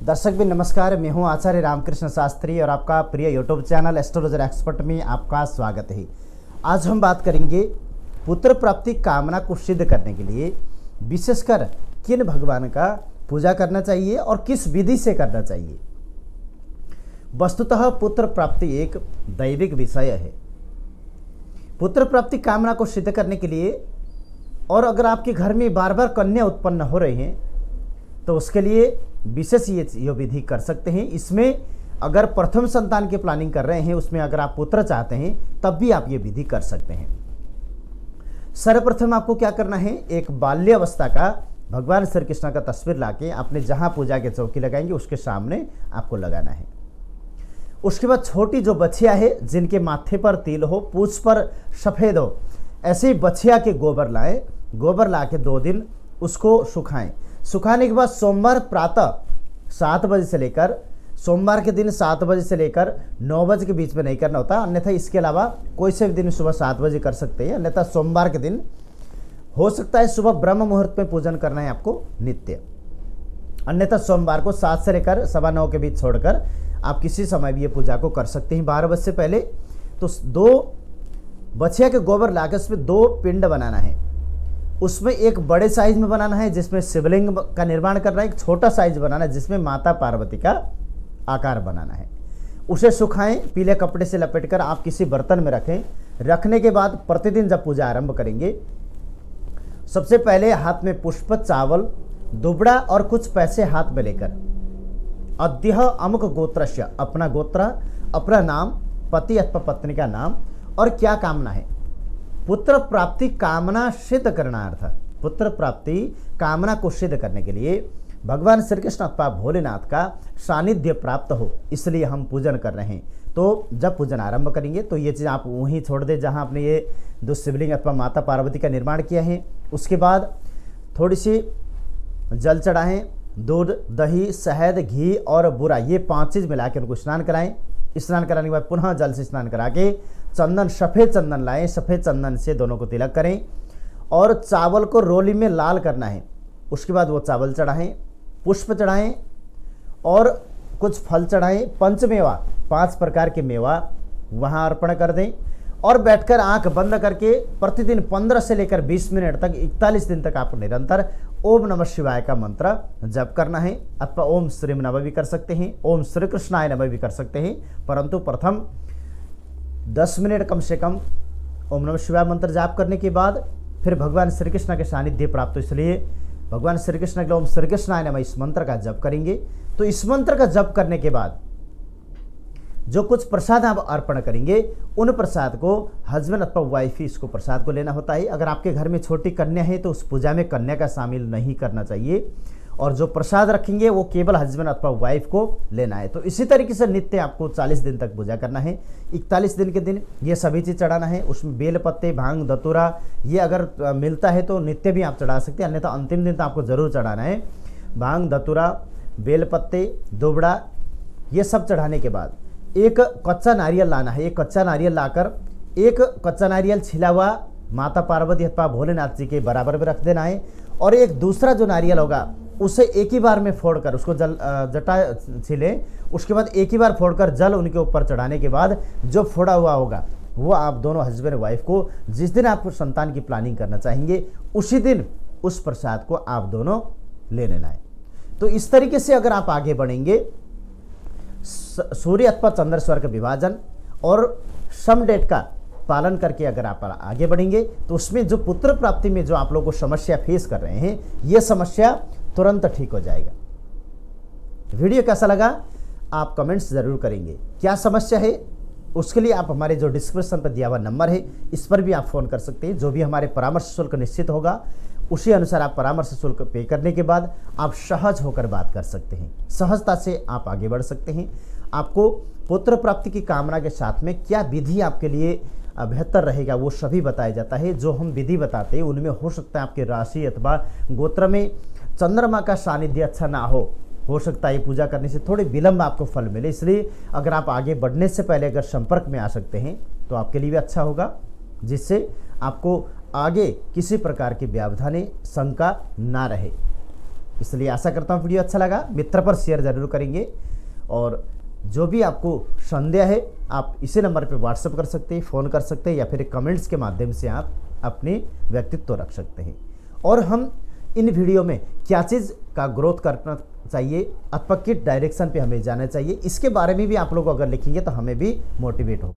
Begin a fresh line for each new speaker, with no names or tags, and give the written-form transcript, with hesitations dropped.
दर्शक भी नमस्कार, मैं हूं आचार्य रामकृष्ण शास्त्री और आपका प्रिय यूट्यूब चैनल एस्ट्रोलॉजर एक्सपर्ट में आपका स्वागत है। आज हम बात करेंगे पुत्र प्राप्ति कामना को सिद्ध करने के लिए विशेषकर किन भगवान का पूजा करना चाहिए और किस विधि से करना चाहिए। वस्तुतः पुत्र प्राप्ति एक दैविक विषय है। पुत्र प्राप्ति कामना को सिद्ध करने के लिए और अगर आपके घर में बार बार कन्या उत्पन्न हो रही हैं तो उसके लिए विशेष ये विधि कर सकते हैं। इसमें अगर प्रथम संतान की प्लानिंग कर रहे हैं, उसमें अगर आप पुत्र चाहते हैं तब भी आप ये विधि कर सकते हैं। सर्वप्रथम आपको क्या करना है, एक बाल्यावस्था का भगवान श्री कृष्ण का तस्वीर लाके आपने जहां पूजा के चौकी लगाएंगे उसके सामने आपको लगाना है। उसके बाद छोटी जो बछिया है जिनके माथे पर तिल हो, पूंछ पर सफ़ेद हो, ऐसे बछिया के गोबर लाएं। गोबर ला के 2 दिन उसको सुखाएं। सुखाने के बाद सोमवार प्रातः 7 बजे से लेकर, सोमवार के दिन 7 बजे से लेकर 9 बजे के बीच में नहीं करना होता। अन्यथा इसके अलावा कोई से भी दिन सुबह 7 बजे कर सकते हैं। अन्यथा सोमवार के दिन हो सकता है सुबह ब्रह्म मुहूर्त में पूजन करना है आपको नित्य। अन्यथा सोमवार को 7 से लेकर 9:15 के बीच छोड़कर आप किसी समय भी ये पूजा को कर सकते हैं 12 बजे से पहले। तो 2 बछिया के गोबर लाकर उसमें 2 पिंड बनाना है। उसमें एक बड़े साइज में बनाना है जिसमें शिवलिंग का निर्माण करना है, एक छोटा साइज बनाना है जिसमें माता पार्वती का आकार बनाना है। उसे सुखाएं, पीले कपड़े से लपेटकर आप किसी बर्तन में रखें। रखने के बाद प्रतिदिन जब पूजा आरंभ करेंगे, सबसे पहले हाथ में पुष्प, चावल, दुबड़ा और कुछ पैसे हाथ में लेकर अद्यः अमुक गोत्रस्य, अपना गोत्र, अपना नाम, पति अथवा पत्नी का नाम और क्या कामना है, पुत्र प्राप्ति कामना सिद्ध करना अर्थात पुत्र प्राप्ति कामना को सिद्ध करने के लिए भगवान श्री कृष्ण अथवा भोलेनाथ का सानिध्य प्राप्त हो, इसलिए हम पूजन कर रहे हैं। तो जब पूजन आरंभ करेंगे तो ये चीज़ आप वहीं छोड़ दें जहां आपने ये 2 शिवलिंग अथवा माता पार्वती का निर्माण किया है। उसके बाद थोड़ी सी जल चढ़ाएं, दूध, दही, शहद, घी और बुरा, ये 5 चीज़ मिला के उनको स्नान कराएं। स्नान कराने के बाद पुनः जल से स्नान करा के चंदन, सफ़ेद चंदन लाएं, सफ़ेद चंदन से दोनों को तिलक करें और चावल को रोली में लाल करना है। उसके बाद वो चावल चढ़ाएं, पुष्प चढ़ाएं और कुछ फल चढ़ाएं। पंचमेवा, 5 प्रकार के मेवा वहाँ अर्पण कर दें और बैठकर आंख बंद करके प्रतिदिन 15 से लेकर 20 मिनट तक 41 दिन तक आप निरंतर ओम नमः शिवाय का मंत्र जप करना है। अथवा ओम श्री नमः भी कर सकते हैं, ओम श्री कृष्णाय नमः भी कर सकते हैं। परंतु प्रथम 10 मिनट कम से कम ओम नमः शिवाय मंत्र जाप करने के बाद फिर भगवान श्री कृष्ण के सानिध्य प्राप्त हो, इसलिए भगवान श्री कृष्ण के लिए ओम श्री कृष्णाय नमः इस मंत्र का जप करेंगे। तो इस मंत्र का जप करने के बाद जो कुछ प्रसाद आप अर्पण करेंगे उन प्रसाद को हस्बैंड अथवा वाइफ ही इसको प्रसाद को लेना होता है। अगर आपके घर में छोटी कन्या है तो उस पूजा में कन्या का शामिल नहीं करना चाहिए और जो प्रसाद रखेंगे वो केवल हस्बैंड अथवा वाइफ को लेना है। तो इसी तरीके से नित्य आपको 40 दिन तक पूजा करना है। 41 दिन के दिन ये सभी चीज़ चढ़ाना है। उसमें बेल पत्ते, भांग, धतूरा ये अगर मिलता है तो नित्य भी आप चढ़ा सकते हैं, अन्यथा अंतिम दिन तो आपको ज़रूर चढ़ाना है। भांग, धतूरा, बेल पत्ते, दुबड़ा ये सब चढ़ाने के बाद एक कच्चा नारियल लाना है। एक कच्चा नारियल लाकर एक कच्चा नारियल छिला हुआ माता पार्वती अथवा भोलेनाथ जी के बराबर में रख देना है और एक दूसरा जो नारियल होगा उसे एक ही बार में फोड़कर उसको जटा छिले, उसके बाद एक ही बार फोड़कर जल उनके ऊपर चढ़ाने के बाद जो फोड़ा हुआ होगा वो आप दोनों हस्बैंड वाइफ को जिस दिन आप संतान की प्लानिंग करना चाहेंगे उसी दिन उस प्रसाद को आप दोनों ले लेना है। तो इस तरीके से अगर आप आगे बढ़ेंगे, सूर्य अथवा चंद्रेश्वर का विभाजन और सम डेट का पालन करके अगर आप आगे बढ़ेंगे तो उसमें जो पुत्र प्राप्ति में जो आप लोगों को समस्या फेस कर रहे हैं ये समस्या तुरंत ठीक हो जाएगा। वीडियो कैसा लगा आप कमेंट्स ज़रूर करेंगे। क्या समस्या है उसके लिए आप हमारे जो डिस्क्रिप्शन पर दिया हुआ नंबर है इस पर भी आप फ़ोन कर सकते हैं। जो भी हमारे परामर्श शुल्क निश्चित होगा उसी अनुसार आप परामर्श शुल्क पे करने के बाद आप सहज होकर बात कर सकते हैं। सहजता से आप आगे बढ़ सकते हैं। आपको पुत्र प्राप्ति की कामना के साथ में क्या विधि आपके लिए बेहतर रहेगा वो सभी बताया जाता है। जो हम विधि बताते हैं उनमें हो सकता है आपके राशि अथवा गोत्र में चंद्रमा का सानिध्य अच्छा ना हो सकता है पूजा करने से थोड़ी विलंब आपको फल मिले। इसलिए अगर आप आगे बढ़ने से पहले अगर संपर्क में आ सकते हैं तो आपके लिए भी अच्छा होगा, जिससे आपको आगे किसी प्रकार की व्यवधानी शंका ना रहे। इसलिए आशा करता हूँ वीडियो अच्छा लगा, मित्र पर शेयर ज़रूर करेंगे। और जो भी आपको संदेह है आप इसी नंबर पे व्हाट्सएप कर सकते हैं, फ़ोन कर सकते हैं, या फिर कमेंट्स के माध्यम से आप अपने व्यक्तित्व रख सकते हैं। और हम इन वीडियो में क्या चीज़ का ग्रोथ करना चाहिए अथवा किस डायरेक्शन पे हमें जाना चाहिए, इसके बारे में भी आप लोग अगर लिखेंगे तो हमें भी मोटिवेट हो।